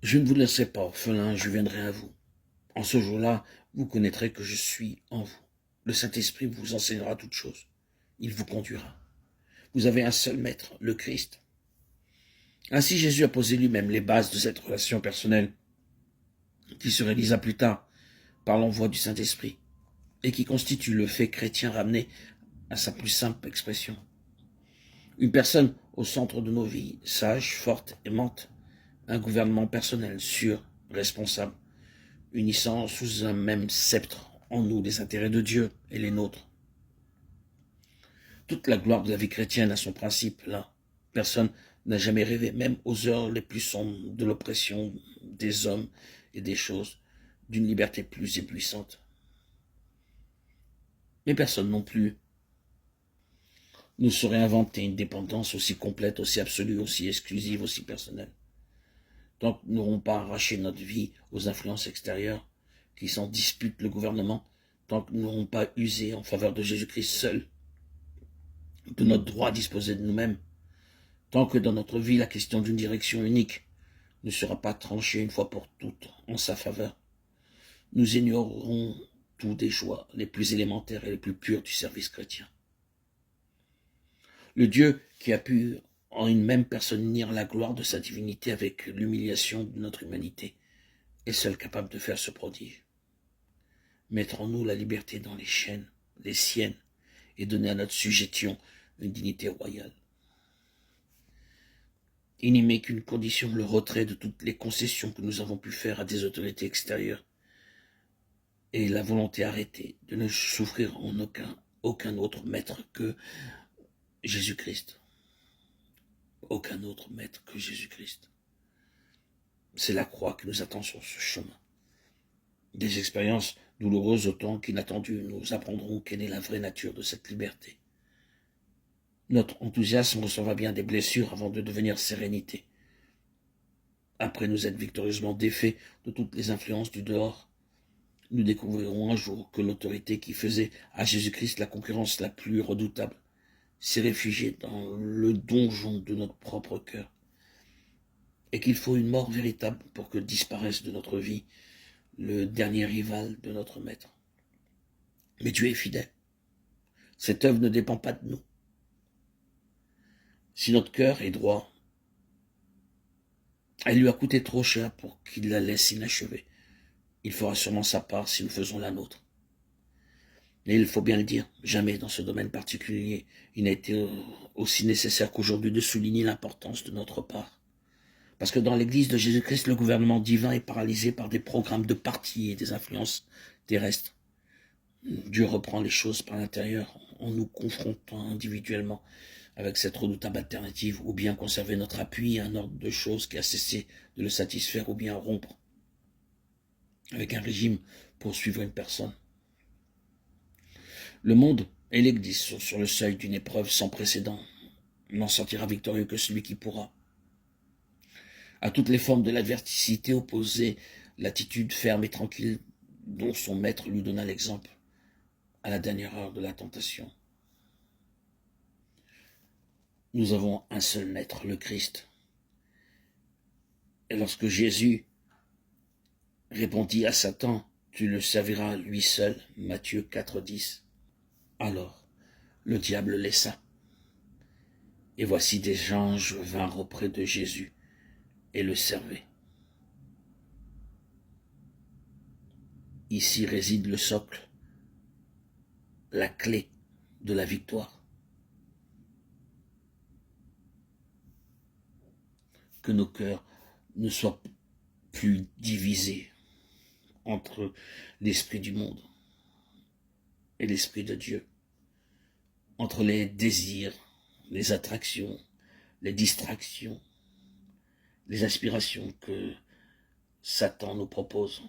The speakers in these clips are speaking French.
Je ne vous laisserai pas orphelin, je viendrai à vous. En ce jour-là, vous connaîtrez que je suis en vous. Le Saint-Esprit vous enseignera toutes choses. Il vous conduira. Vous avez un seul maître, le Christ. Ainsi Jésus a posé lui-même les bases de cette relation personnelle qui se réalisa plus tard par l'envoi du Saint-Esprit et qui constitue le fait chrétien ramené à sa plus simple expression. Une personne au centre de nos vies, sage, forte, aimante, un gouvernement personnel, sûr, responsable, unissant sous un même sceptre en nous les intérêts de Dieu et les nôtres. Toute la gloire de la vie chrétienne a son principe là. Personne n'a jamais rêvé, même aux heures les plus sombres de l'oppression des hommes et des choses, d'une liberté plus éblouissante. Mais personne non plus ne saurait inventer une dépendance aussi complète, aussi absolue, aussi exclusive, aussi personnelle. Tant que nous n'aurons pas arraché notre vie aux influences extérieures qui s'en disputent le gouvernement, tant que nous n'aurons pas usé en faveur de Jésus-Christ seul de notre droit à disposer de nous-mêmes, tant que dans notre vie la question d'une direction unique ne sera pas tranchée une fois pour toutes en sa faveur, nous ignorerons tout des joies les plus élémentaires et les plus pures du service chrétien. Le Dieu qui a pu en une même personne unir la gloire de sa divinité avec l'humiliation de notre humanité est seul capable de faire ce prodige. Mettre en nous la liberté dans les chaînes, les siennes, et donner à notre sujétion une dignité royale. Il n'y met qu'une condition, le retrait de toutes les concessions que nous avons pu faire à des autorités extérieures et la volonté arrêtée de ne souffrir en aucun autre maître que Jésus-Christ. Aucun autre maître que Jésus-Christ. C'est la croix qui nous attend sur ce chemin. Des expériences douloureuses autant qu'inattendues nous apprendront quelle est la vraie nature de cette liberté. Notre enthousiasme recevra bien des blessures avant de devenir sérénité. Après nous être victorieusement défaits de toutes les influences du dehors, nous découvrirons un jour que l'autorité qui faisait à Jésus-Christ la concurrence la plus redoutable s'est réfugiée dans le donjon de notre propre cœur, et qu'il faut une mort véritable pour que disparaisse de notre vie le dernier rival de notre maître. Mais Dieu est fidèle. Cette œuvre ne dépend pas de nous. Si notre cœur est droit, elle lui a coûté trop cher pour qu'il la laisse inachevée. Il fera sûrement sa part si nous faisons la nôtre. Mais il faut bien le dire, jamais dans ce domaine particulier, il n'a été aussi nécessaire qu'aujourd'hui de souligner l'importance de notre part. Parce que dans l'Église de Jésus-Christ, le gouvernement divin est paralysé par des programmes de partis et des influences terrestres. Dieu reprend les choses par l'intérieur en nous confrontant individuellement avec cette redoutable alternative, ou bien conserver notre appui à un ordre de choses qui a cessé de le satisfaire, ou bien rompre avec un régime pour suivre une personne. Le monde et l'Église sont sur le seuil d'une épreuve sans précédent. N'en sortira victorieux que celui qui pourra. À toutes les formes de l'adversité opposée, l'attitude ferme et tranquille dont son maître lui donna l'exemple à la dernière heure de la tentation. Nous avons un seul maître, le Christ. Et lorsque Jésus répondit à Satan, « Tu le serviras lui seul » Matthieu 4,10. Alors, le diable laissa. Et voici des anges vinrent auprès de Jésus et le servaient. Ici réside le socle, la clé de la victoire. Que nos cœurs ne soient plus divisés entre l'esprit du monde et l'esprit de Dieu, entre les désirs, les attractions, les distractions, les aspirations que Satan nous propose,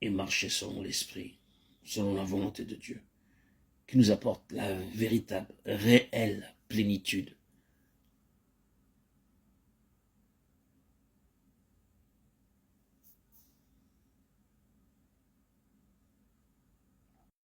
et marcher selon l'esprit, selon la volonté de Dieu, qui nous apporte la véritable, réelle plénitude